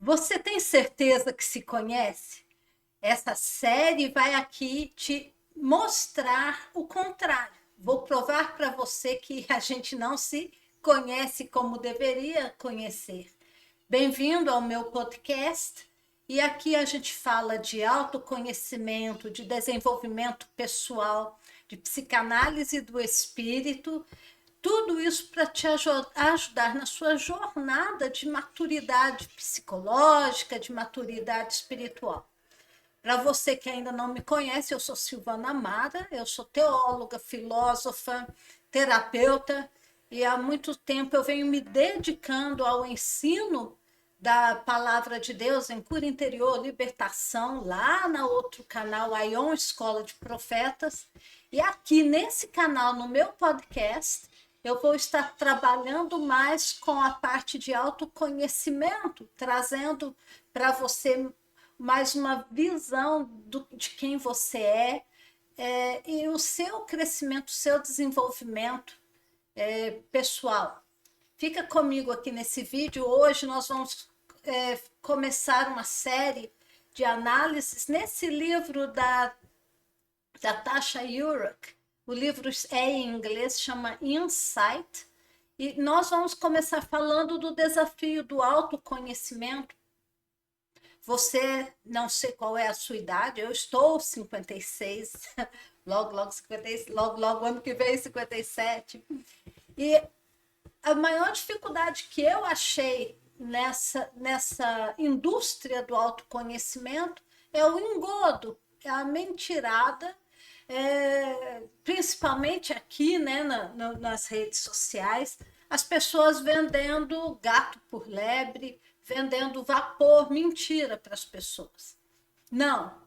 Você tem certeza que se conhece? Essa série vai aqui te mostrar o contrário. Vou provar para você que a gente não se conhece como deveria conhecer. Bem-vindo ao meu podcast. E aqui a gente fala de autoconhecimento, de desenvolvimento pessoal, de psicanálise do espírito, tudo isso para te ajudar na sua jornada de maturidade psicológica, de maturidade espiritual. Para você que ainda não me conhece, eu sou Silvana Amara, eu sou teóloga, filósofa, terapeuta, e há muito tempo eu venho me dedicando ao ensino da palavra de Deus em cura interior, libertação, lá no outro canal, a Ion Escola de Profetas. E aqui nesse canal, no meu podcast, eu vou estar trabalhando mais com a parte de autoconhecimento, trazendo para você mais uma visão de quem você e o seu crescimento, o seu desenvolvimento pessoal. Fica comigo aqui nesse vídeo. Hoje nós vamos começar uma série de análises nesse livro da Tasha Eurich. O livro é em inglês, chama Insight. E nós vamos começar falando do desafio do autoconhecimento. Você, não sei qual é a sua idade, eu estou 56, logo 56, logo ano que vem 57. E a maior dificuldade que eu achei nessa indústria do autoconhecimento é o engodo, é a mentirada, principalmente aqui, né, nas redes sociais, as pessoas vendendo gato por lebre, vendendo vapor, mentira para as pessoas. Não,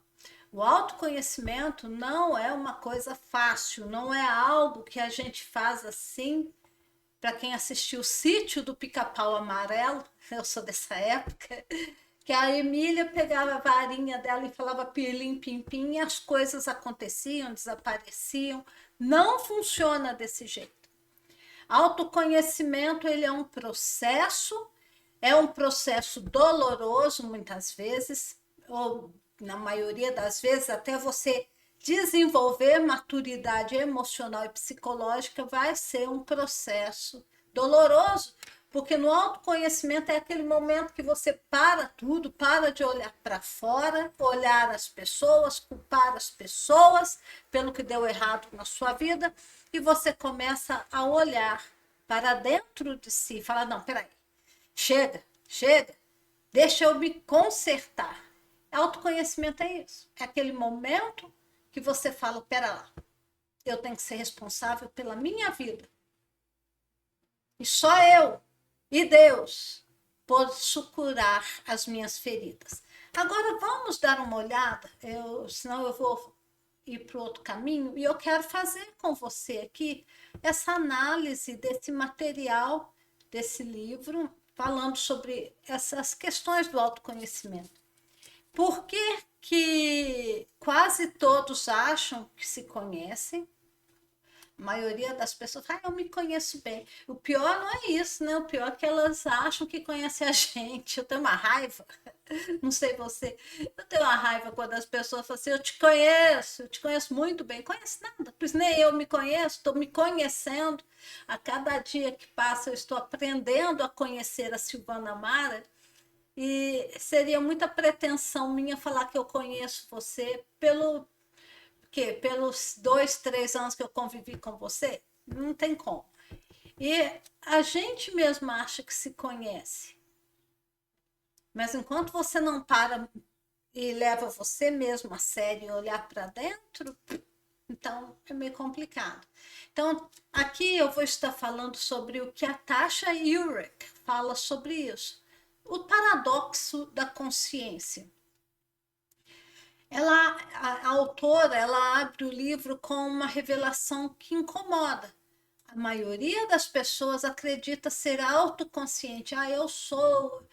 o autoconhecimento não é uma coisa fácil, não é algo que a gente faz assim. Para quem assistiu o Sítio do Pica-Pau Amarelo, eu sou dessa época, que a Emília pegava a varinha dela e falava pirlim, pim, pim, e as coisas aconteciam, desapareciam. Não funciona desse jeito. Autoconhecimento, ele é um processo doloroso muitas vezes, ou na maioria das vezes, até você desenvolver maturidade emocional e psicológica vai ser um processo doloroso, porque no autoconhecimento é aquele momento que você para tudo, para de olhar para fora, olhar as pessoas, culpar as pessoas pelo que deu errado na sua vida, e você começa a olhar para dentro de si, falar, não, peraí, chega, deixa eu me consertar. Autoconhecimento é isso, é aquele momento que você fala, pera lá, eu tenho que ser responsável pela minha vida. E só eu e Deus posso curar as minhas feridas. Agora vamos dar uma olhada, senão eu vou ir para o outro caminho, e eu quero fazer com você aqui essa análise desse material, desse livro, falando sobre essas questões do autoconhecimento. Por que que quase todos acham que se conhecem? A maioria das pessoas fala, eu me conheço bem. O pior não é isso, né? O pior é que elas acham que conhecem a gente. Eu tenho uma raiva, não sei você, eu tenho uma raiva quando as pessoas falam assim, eu te conheço muito bem. Conheço nada, pois nem eu me conheço, estou me conhecendo. A cada dia que passa eu estou aprendendo a conhecer a Silvana Amara. E seria muita pretensão minha falar que eu conheço você pelos 2, 3 anos que eu convivi com você? Não tem como. E a gente mesmo acha que se conhece. Mas enquanto você não para e leva você mesmo a sério e olhar para dentro, então é meio complicado. Então, aqui eu vou estar falando sobre o que a Tasha Eurich fala sobre isso. O paradoxo da consciência. A autora, ela abre o livro com uma revelação que incomoda. A maioria das pessoas acredita ser autoconsciente.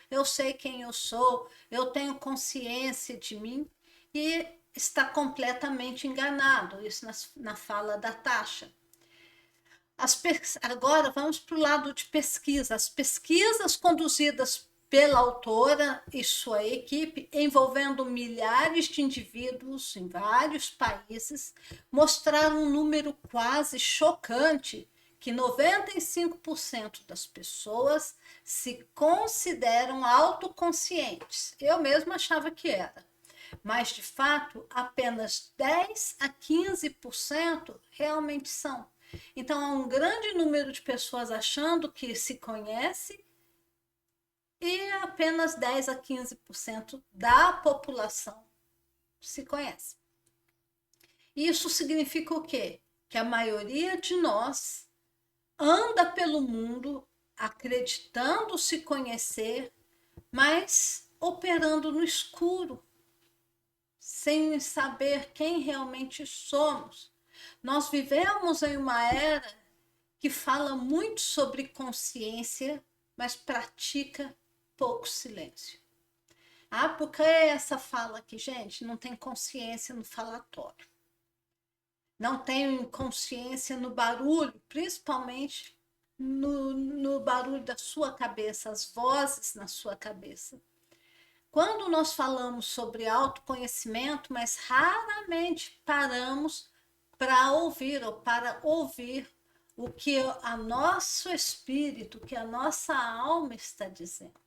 Eu sei quem eu tenho consciência de mim, e está completamente enganado. Isso na fala da Tasha. Agora vamos para o lado de pesquisa. As pesquisas conduzidas pela autora e sua equipe, envolvendo milhares de indivíduos em vários países, mostraram um número quase chocante que 95% das pessoas se consideram autoconscientes. Eu mesma achava que era, mas de fato apenas 10 a 15% realmente são. Então há um grande número de pessoas achando que se conhece e apenas 10 a 15% da população se conhece. Isso significa o quê? Que a maioria de nós anda pelo mundo acreditando se conhecer, mas operando no escuro, sem saber quem realmente somos. Nós vivemos em uma era que fala muito sobre consciência, mas pratica pouco silêncio. Ah, porque essa fala aqui, gente, não tem consciência no falatório. Não tem consciência no barulho, principalmente no barulho da sua cabeça, as vozes na sua cabeça. Quando nós falamos sobre autoconhecimento, mas raramente paramos para ouvir ou para ouvir o que a nosso espírito, o que a nossa alma está dizendo.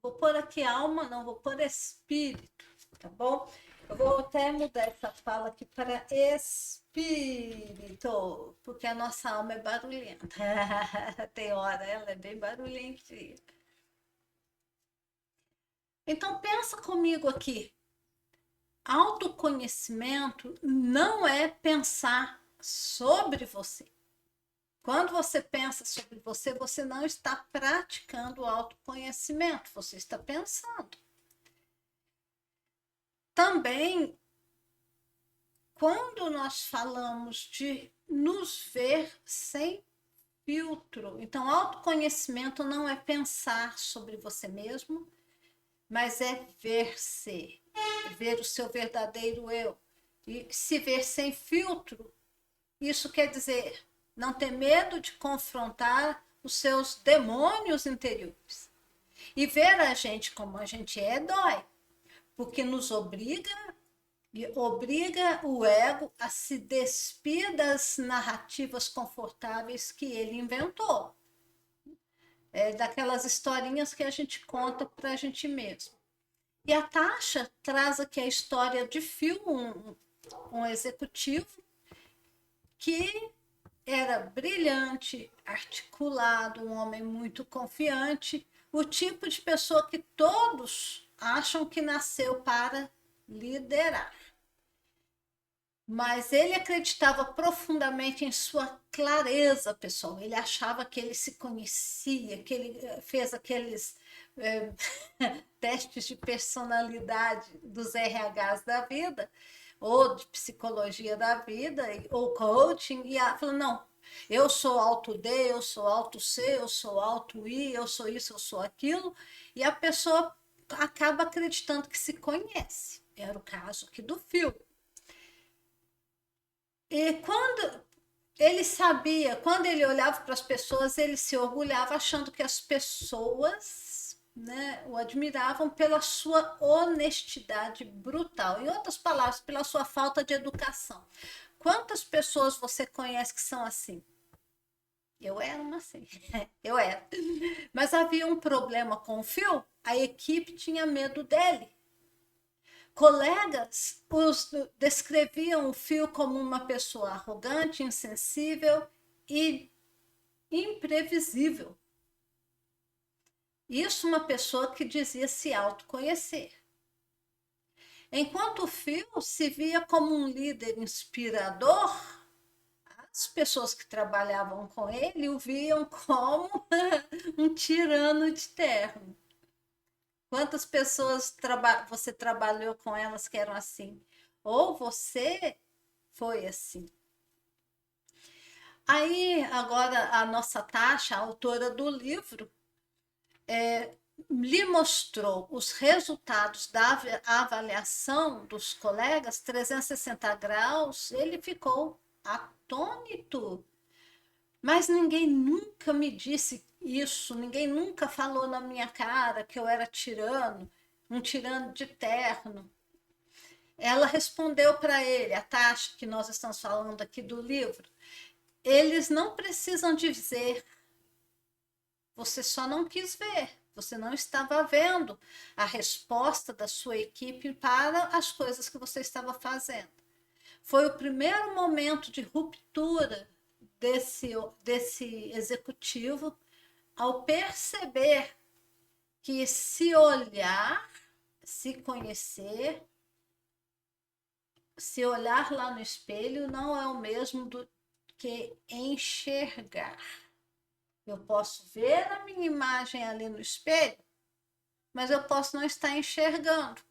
Vou pôr aqui alma, não vou pôr espírito, tá bom? Eu vou até mudar essa fala aqui para espírito, porque a nossa alma é barulhenta. Tem hora, ela é bem barulhentinha. Então pensa comigo aqui. Autoconhecimento não é pensar sobre você. Quando você pensa sobre você, você não está praticando o autoconhecimento, você está pensando. Também, quando nós falamos de nos ver sem filtro, então autoconhecimento não é pensar sobre você mesmo, mas é ver-se, ver o seu verdadeiro eu. E se ver sem filtro, isso quer dizer não ter medo de confrontar os seus demônios interiores. E ver a gente como a gente é dói, porque nos obriga o ego a se despir das narrativas confortáveis que ele inventou. Daquelas historinhas que a gente conta para a gente mesmo. E a Tasha traz aqui a história de Phil, um executivo que era brilhante, articulado, um homem muito confiante, o tipo de pessoa que todos acham que nasceu para liderar. Mas ele acreditava profundamente em sua clareza pessoal. Ele achava que ele se conhecia, que ele fez aqueles testes de personalidade dos RHs da vida, ou de psicologia da vida, ou coaching, e falou, não, eu sou alto D, eu sou alto C, eu sou alto I, eu sou isso, eu sou aquilo, e a pessoa acaba acreditando que se conhece. Era o caso aqui do Phil. E quando ele sabia, quando ele olhava para as pessoas, ele se orgulhava achando que as pessoas, né, o admiravam pela sua honestidade brutal. Em outras palavras, pela sua falta de educação. Quantas pessoas você conhece que são assim? Eu era uma assim, eu era. Mas havia um problema com o Phil, a equipe tinha medo dele. Colegas descreviam o Phil como uma pessoa arrogante, insensível e imprevisível. Isso uma pessoa que dizia se autoconhecer. Enquanto o Phil se via como um líder inspirador, as pessoas que trabalhavam com ele o viam como um tirano de terno. Quantas pessoas você trabalhou com elas que eram assim? Ou você foi assim? Aí, agora, a nossa Tasha, a autora do livro, lhe mostrou os resultados da avaliação dos colegas, 360 graus, ele ficou atônito. Mas ninguém nunca me disse isso, ninguém nunca falou na minha cara que eu era tirano, um tirano de terno. Ela respondeu para ele, a Tasha, que nós estamos falando aqui do livro, eles não precisam dizer, você só não quis ver, você não estava vendo a resposta da sua equipe para as coisas que você estava fazendo. Foi o primeiro momento de ruptura desse executivo ao perceber que se olhar, se conhecer, se olhar lá no espelho não é o mesmo do que enxergar. Eu posso ver a minha imagem ali no espelho, mas eu posso não estar enxergando.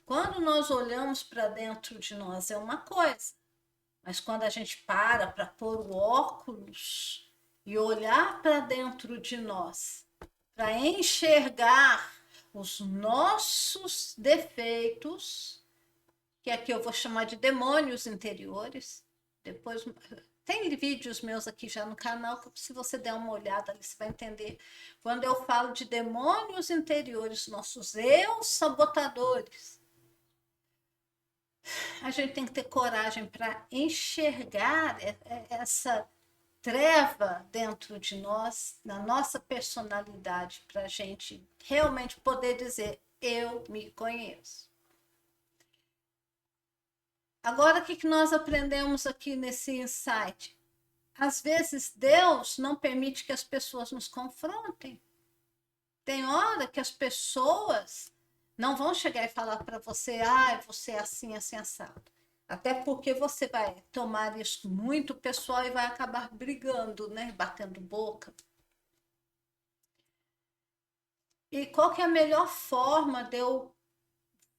Quando nós olhamos para dentro de nós é uma coisa, mas quando a gente para pôr o óculos e olhar para dentro de nós, para enxergar os nossos defeitos, que aqui eu vou chamar de demônios interiores, depois tem vídeos meus aqui já no canal, que se você der uma olhada ali, você vai entender. Quando eu falo de demônios interiores, nossos eu sabotadores, a gente tem que ter coragem para enxergar essa treva dentro de nós, na nossa personalidade, para a gente realmente poder dizer, eu me conheço. Agora, o que nós aprendemos aqui nesse insight? Às vezes, Deus não permite que as pessoas nos confrontem. Tem hora que as pessoas não vão chegar e falar para você, você é assim, assim, assado. Até porque você vai tomar isso muito pessoal e vai acabar brigando, né? Batendo boca. E qual que é a melhor forma de eu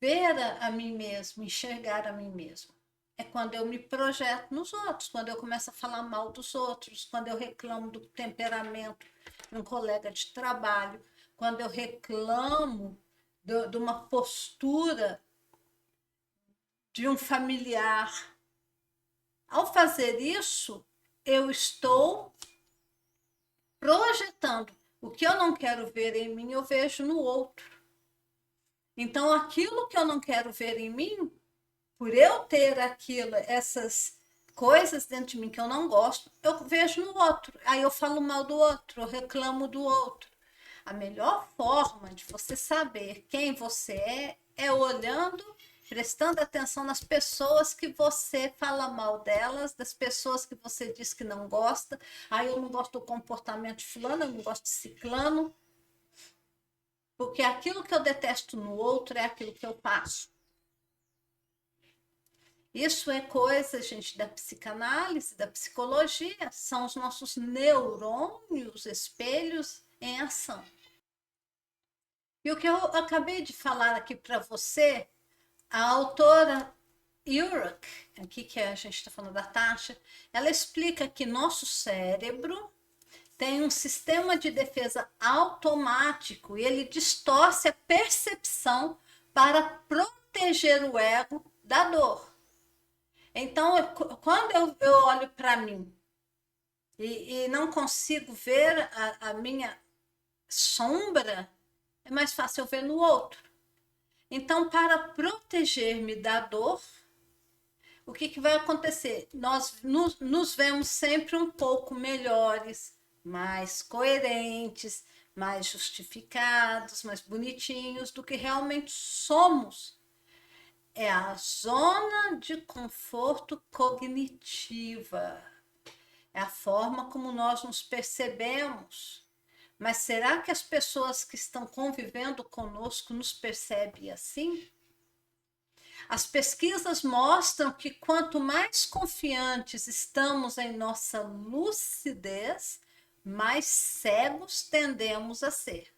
ver a mim mesmo, enxergar a mim mesmo? É quando eu me projeto nos outros, quando eu começo a falar mal dos outros, quando eu reclamo do temperamento de um colega de trabalho, quando eu reclamo de uma postura de um familiar. Ao fazer isso, eu estou projetando. O que eu não quero ver em mim, eu vejo no outro. Então, aquilo que eu não quero ver em mim, por eu ter aquilo, essas coisas dentro de mim que eu não gosto, eu vejo no outro. Aí eu falo mal do outro, eu reclamo do outro. A melhor forma de você saber quem você é olhando, prestando atenção nas pessoas que você fala mal delas, das pessoas que você diz que não gosta. Eu não gosto do comportamento de fulano, eu não gosto de ciclano. Porque aquilo que eu detesto no outro é aquilo que eu faço. Isso é coisa, gente, da psicanálise, da psicologia. São os nossos neurônios, espelhos em ação. E o que eu acabei de falar aqui para você, a autora Urach, aqui que a gente está falando da Tasha, ela explica que nosso cérebro tem um sistema de defesa automático e ele distorce a percepção para proteger o ego da dor. Então, quando eu olho para mim e não consigo ver a minha sombra, é mais fácil eu ver no outro. Então, para proteger-me da dor, o que vai acontecer? Nós nos vemos sempre um pouco melhores, mais coerentes, mais justificados, mais bonitinhos do que realmente somos. É a zona de conforto cognitiva. É a forma como nós nos percebemos. Mas será que as pessoas que estão convivendo conosco nos percebem assim? As pesquisas mostram que quanto mais confiantes estamos em nossa lucidez, mais cegos tendemos a ser.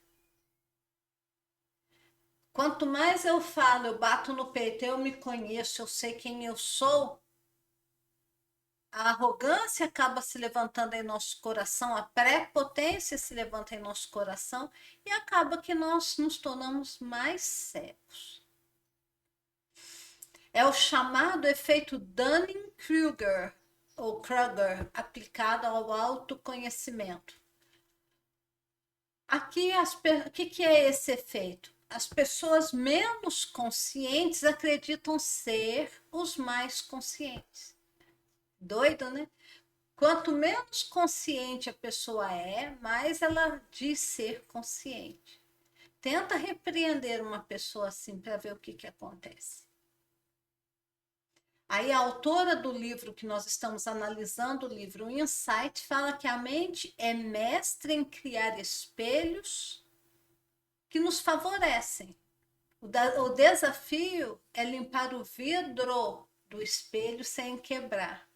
Quanto mais eu falo, eu bato no peito, eu me conheço, eu sei quem eu sou, a arrogância acaba se levantando em nosso coração, a prepotência se levanta em nosso coração e acaba que nós nos tornamos mais cegos. É o chamado efeito Dunning-Kruger, ou Kruger, aplicado ao autoconhecimento. Aqui, o que é esse efeito? As pessoas menos conscientes acreditam ser os mais conscientes. Doido, né? Quanto menos consciente a pessoa é, mais ela diz ser consciente. Tenta repreender uma pessoa assim para ver o que acontece. Aí a autora do livro que nós estamos analisando, o livro Insight, fala que a mente é mestre em criar espelhos que nos favorecem. O desafio é limpar o vidro do espelho sem quebrar.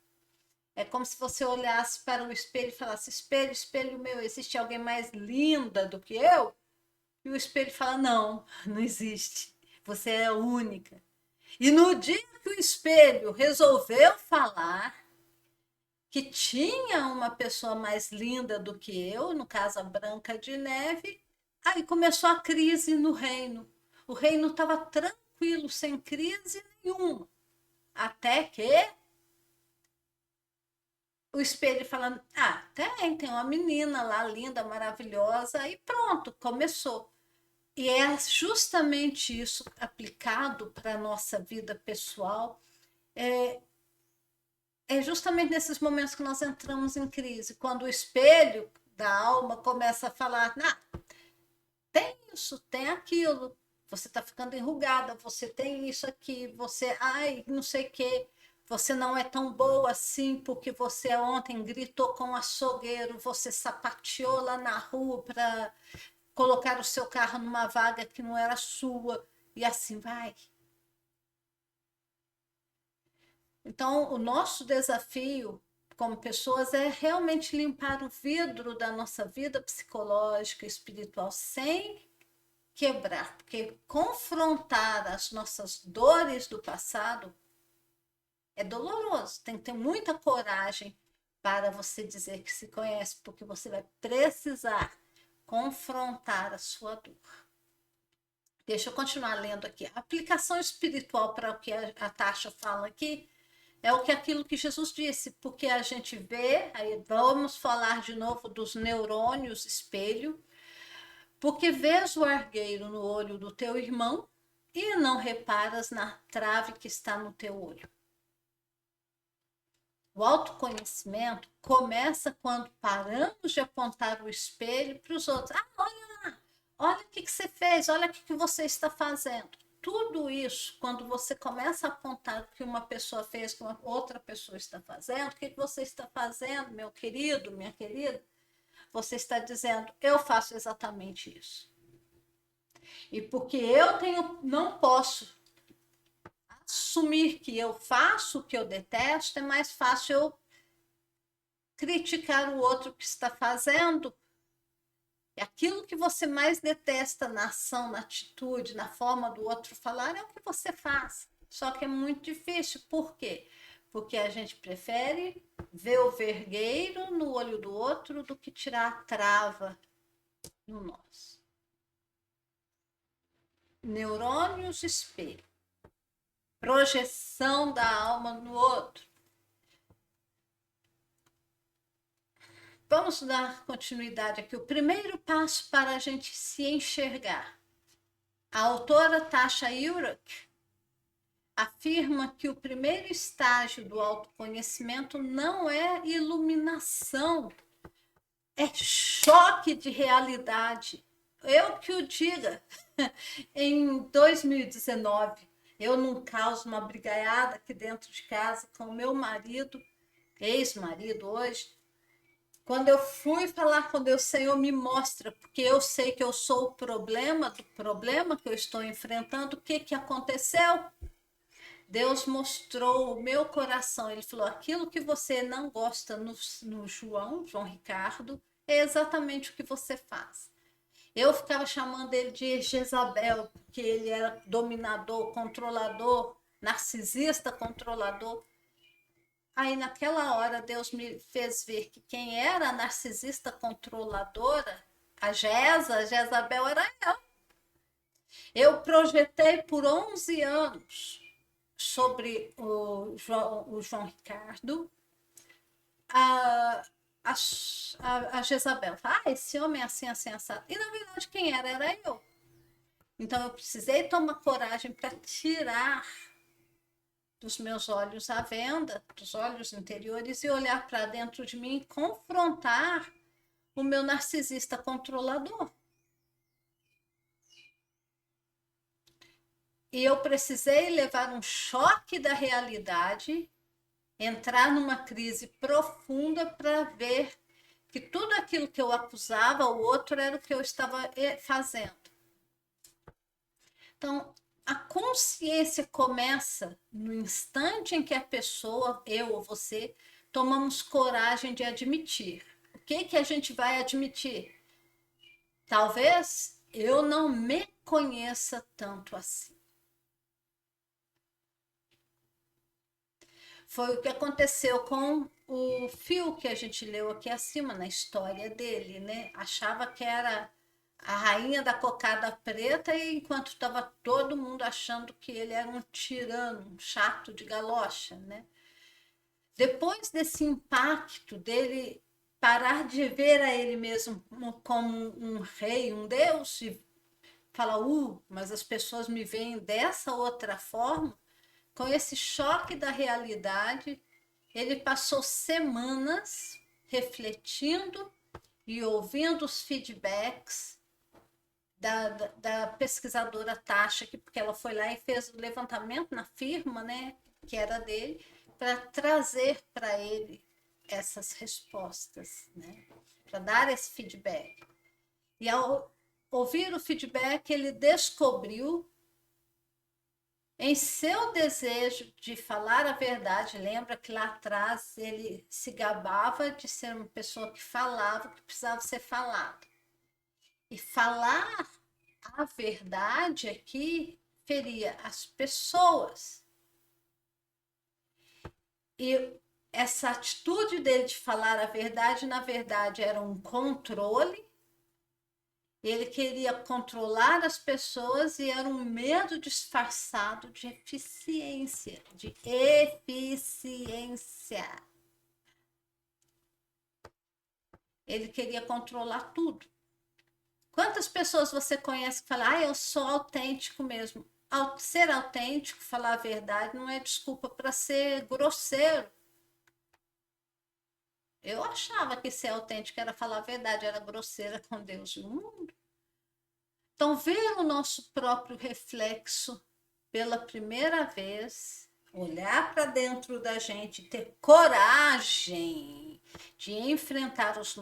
É como se você olhasse para o espelho e falasse: espelho, espelho meu, existe alguém mais linda do que eu? E o espelho fala: não, não existe. Você é única. E no dia que o espelho resolveu falar que tinha uma pessoa mais linda do que eu, no caso a Branca de Neve, aí começou a crise no reino. O reino estava tranquilo, sem crise nenhuma. Até que o espelho falando: ah, tem uma menina lá, linda, maravilhosa, e pronto, começou. E é justamente isso aplicado para a nossa vida pessoal. É justamente nesses momentos que nós entramos em crise, quando o espelho da alma começa a falar: ah, tem isso, tem aquilo, você está ficando enrugada, você tem isso aqui, você, ai, não sei o quê, você não é tão boa assim porque você ontem gritou com o açougueiro, você sapateou lá na rua para colocar o seu carro numa vaga que não era sua, e assim vai. Então, o nosso desafio como pessoas é realmente limpar o vidro da nossa vida psicológica e espiritual sem quebrar, porque confrontar as nossas dores do passado é doloroso. Tem que ter muita coragem para você dizer que se conhece, porque você vai precisar confrontar a sua dor. Deixa eu continuar lendo aqui. A aplicação espiritual para o que a Tasha fala aqui é aquilo que Jesus disse, porque a gente vê, aí vamos falar de novo dos neurônios espelho, porque vês o argueiro no olho do teu irmão e não reparas na trave que está no teu olho. O autoconhecimento começa quando paramos de apontar o espelho para os outros. Ah, olha lá, olha o que você fez, olha o que você está fazendo. Tudo isso, quando você começa a apontar o que uma pessoa fez, que uma outra pessoa está fazendo, o que você está fazendo, meu querido, minha querida, você está dizendo: eu faço exatamente isso. E porque não posso assumir que eu faço o que eu detesto, é mais fácil eu criticar o outro que está fazendo. E aquilo que você mais detesta na ação, na atitude, na forma do outro falar, é o que você faz. Só que é muito difícil. Por quê? Porque a gente prefere ver o vergueiro no olho do outro do que tirar a trava no nosso. Neurônios espelho. Projeção da alma no outro. Vamos dar continuidade aqui. O primeiro passo para a gente se enxergar. A autora Tasha Eurich afirma que o primeiro estágio do autoconhecimento não é iluminação, é choque de realidade. Eu que o diga, em 2019, eu num caos, uma brigaiada aqui dentro de casa com o meu marido, ex-marido hoje, quando eu fui falar com Deus: Senhor, me mostra, porque eu sei que eu sou o problema do problema que eu estou enfrentando, o que aconteceu? Deus mostrou o meu coração. Ele falou: aquilo que você não gosta no João Ricardo, é exatamente o que você faz. Eu ficava chamando ele de Jezabel, porque ele era dominador, controlador, narcisista, controlador. Aí naquela hora Deus me fez ver que quem era a narcisista controladora, a Jezabel era eu. Eu projetei por 11 anos sobre o João Ricardo, a, a Jezabel fala, esse homem é assim, assim, assado. E na verdade quem era eu. Então eu precisei tomar coragem para tirar dos meus olhos à venda, dos olhos interiores, e olhar para dentro de mim e confrontar o meu narcisista controlador. E eu precisei levar um choque da realidade, entrar numa crise profunda para ver que tudo aquilo que eu acusava o outro era o que eu estava fazendo. Então, a consciência começa no instante em que a pessoa, eu ou você, tomamos coragem de admitir. O que a gente vai admitir? Talvez eu não me conheça tanto assim. Foi o que aconteceu com o Phil, que a gente leu aqui acima, na história dele, né? Achava que era a rainha da cocada preta, e enquanto estava todo mundo achando que ele era um tirano, um chato de galocha, né? Depois desse impacto dele parar de ver a ele mesmo como um rei, um deus, e falar, mas as pessoas me veem dessa outra forma, com esse choque da realidade, ele passou semanas refletindo e ouvindo os feedbacks da pesquisadora Tasha, porque ela foi lá e fez o levantamento na firma, né, que era dele, para trazer para ele essas respostas, né, para dar esse feedback. E ao ouvir o feedback, ele descobriu em seu desejo de falar a verdade. Lembra que lá atrás ele se gabava de ser uma pessoa que falava o que precisava ser falado. E falar a verdade aqui feria as pessoas. E essa atitude dele de falar a verdade, na verdade, era um controle. Ele queria controlar as pessoas e era um medo disfarçado de eficiência, de eficiência. Ele queria controlar tudo. Quantas pessoas você conhece que falam, eu sou autêntico mesmo? Ser autêntico, falar a verdade, não é desculpa para ser grosseiro. Eu achava que ser autêntico era falar a verdade, era grosseira com Deus e o mundo. Então, ver o nosso próprio reflexo pela primeira vez, olhar para dentro da gente, ter coragem de enfrentar as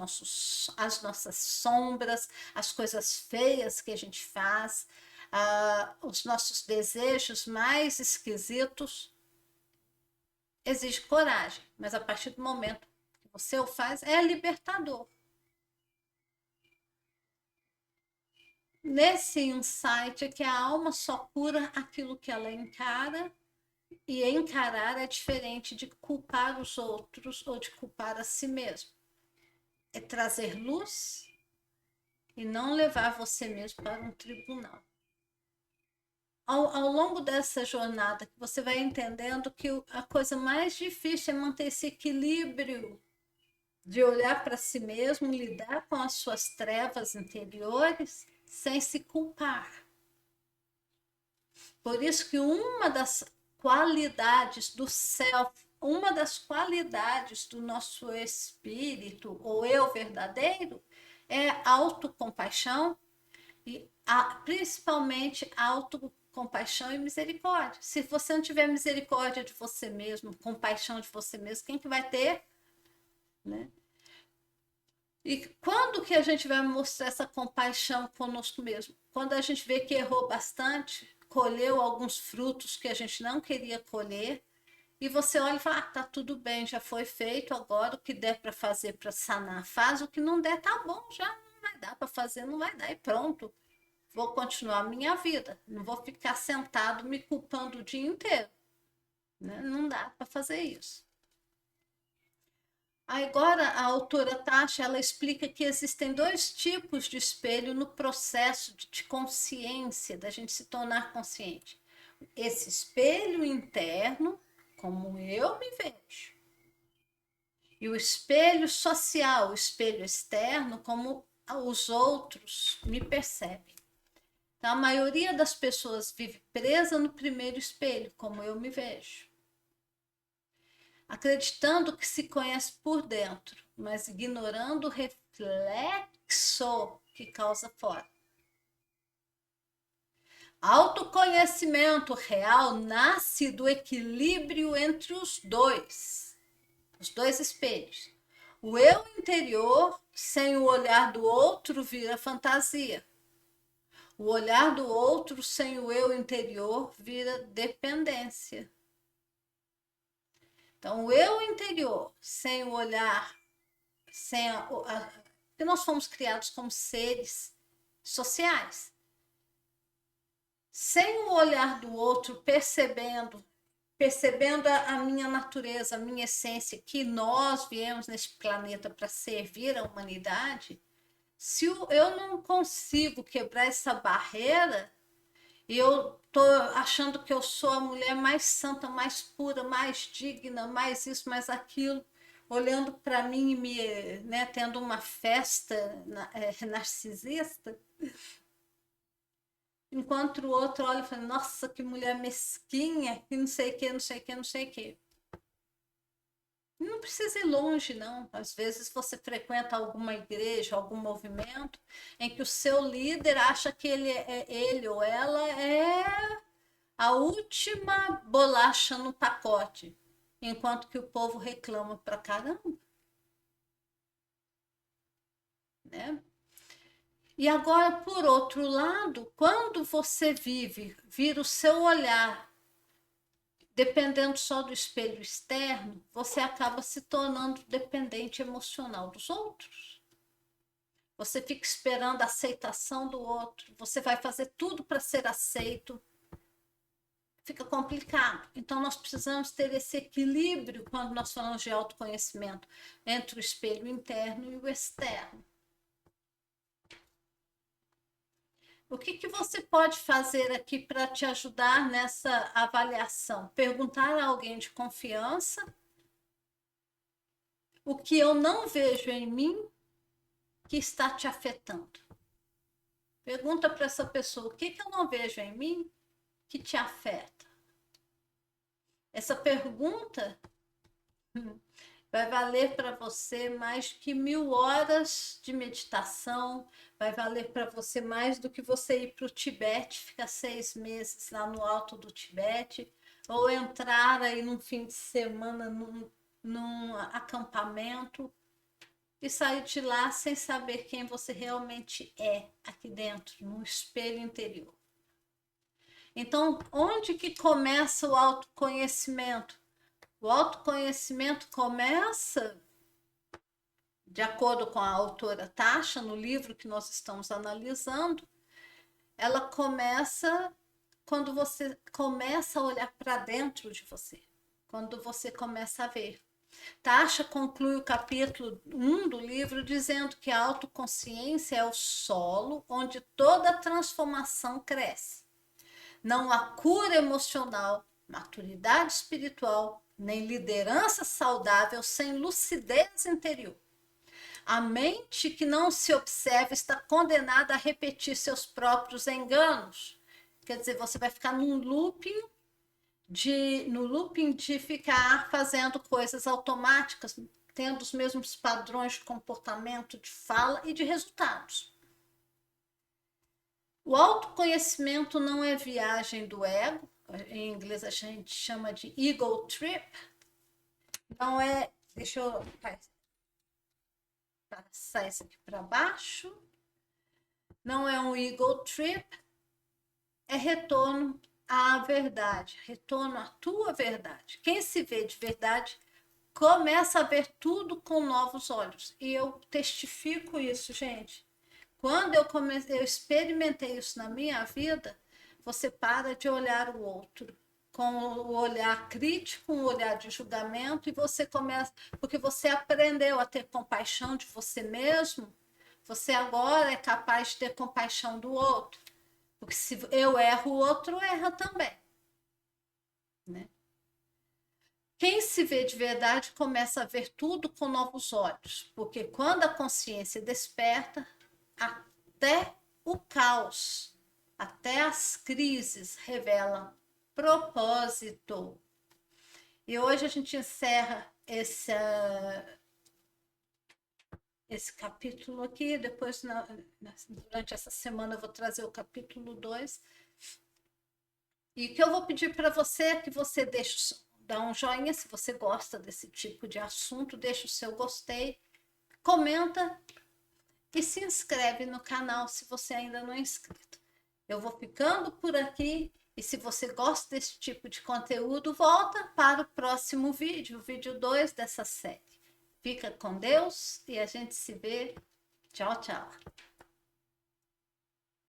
nossas sombras, as coisas feias que a gente faz, os nossos desejos mais esquisitos, exige coragem, mas a partir do momento que você o faz, é libertador. Nesse insight é que a alma só cura aquilo que ela encara, e encarar é diferente de culpar os outros ou de culpar a si mesmo. É trazer luz e não levar você mesmo para um tribunal. Ao longo dessa jornada, você vai entendendo que a coisa mais difícil é manter esse equilíbrio de olhar para si mesmo, lidar com as suas trevas interiores sem se culpar. Por isso que uma das qualidades do self, uma das qualidades do nosso espírito, ou eu verdadeiro, é autocompaixão e principalmente autocompaixão e misericórdia. Se você não tiver misericórdia de você mesmo, compaixão de você mesmo, quem que vai ter? Né? E quando que a gente vai mostrar essa compaixão conosco mesmo? Quando a gente vê que errou bastante, colheu alguns frutos que a gente não queria colher, e você olha e fala, tá tudo bem, já foi feito, agora o que der para fazer para sanar, faz, o que não der, tá bom, já não vai dar para fazer, não vai dar, e pronto, vou continuar a minha vida, não vou ficar sentado me culpando o dia inteiro, né? Não dá para fazer isso. Agora, a autora Tasha, ela explica que existem dois tipos de espelho no processo de consciência, da gente se tornar consciente. esse espelho interno, como eu me vejo, e o espelho social, o espelho externo, como os outros me percebem. Então, a maioria das pessoas vive presa no primeiro espelho, como eu me vejo, acreditando que se conhece por dentro, mas ignorando o reflexo que causa fora. Autoconhecimento real nasce do equilíbrio entre os dois espelhos. O eu interior, sem o olhar do outro, vira fantasia. O olhar do outro, sem o eu interior, vira dependência. Então, o eu interior, sem o olhar, porque nós fomos criados como seres sociais. Sem o olhar do outro, percebendo a minha natureza, a minha essência, que nós viemos nesse planeta para servir a humanidade, se eu não consigo quebrar essa barreira, e eu estou achando que eu sou a mulher mais santa, mais pura, mais digna, mais isso, mais aquilo, olhando para mim e me, né, tendo uma festa narcisista, enquanto o outro olha e fala, nossa, que mulher mesquinha, que não sei o que, não sei o que, não sei o que. Não precisa ir longe, não. Às vezes você frequenta alguma igreja, algum movimento, em que o seu líder acha que ele ou ela é a última bolacha no pacote, enquanto que o povo reclama pra caramba, né? E agora, por outro lado, quando você vira o seu olhar dependendo só do espelho externo, você acaba se tornando dependente emocional dos outros. Você fica esperando a aceitação do outro, você vai fazer tudo para ser aceito. Fica complicado. Então, nós precisamos ter esse equilíbrio quando nós falamos de autoconhecimento entre o espelho interno e o externo. O que você pode fazer aqui para te ajudar nessa avaliação? Perguntar a alguém de confiança o que eu não vejo em mim que está te afetando. Pergunta para essa pessoa o que eu não vejo em mim que te afeta. Essa pergunta vai valer para você mais que 1000 horas de meditação, vai valer para você mais do que você ir para o Tibete, ficar 6 meses lá no alto do Tibete, ou entrar aí num fim de semana num acampamento e sair de lá sem saber quem você realmente é aqui dentro, no espelho interior. Então, onde que começa o autoconhecimento? O autoconhecimento começa, de acordo com a autora Tasha, no livro que nós estamos analisando, ela começa quando você começa a olhar para dentro de você, quando você começa a ver. Tasha conclui o capítulo 1 do livro dizendo que a autoconsciência é o solo onde toda transformação cresce. Não há cura emocional, maturidade espiritual, nem liderança saudável sem lucidez interior. A mente que não se observa está condenada a repetir seus próprios enganos. Quer dizer, você vai ficar no looping de ficar fazendo coisas automáticas, tendo os mesmos padrões de comportamento, de fala e de resultados. O autoconhecimento não é viagem do ego, em inglês a gente chama de ego trip. Não é, deixa eu passar isso aqui para baixo. Não é um ego trip, é retorno à verdade, retorno à tua verdade. Quem se vê de verdade começa a ver tudo com novos olhos. E eu testifico isso, gente. Quando eu experimentei isso na minha vida, você para de olhar o outro com o olhar crítico, um olhar de julgamento, e você começa, porque você aprendeu a ter compaixão de você mesmo, você agora é capaz de ter compaixão do outro. Porque se eu erro, o outro erra também. né? Quem se vê de verdade começa a ver tudo com novos olhos, porque quando a consciência desperta, até o caos, até as crises revelam propósito. E hoje a gente encerra esse capítulo aqui, depois durante essa semana eu vou trazer o capítulo 2. E o que eu vou pedir para você é que você dá um joinha se você gosta desse tipo de assunto, deixa o seu gostei, comenta e se inscreve no canal se você ainda não é inscrito. Eu vou ficando por aqui e se você gosta desse tipo de conteúdo, volta para o próximo vídeo, o vídeo 2 dessa série. Fica com Deus e a gente se vê. Tchau, tchau.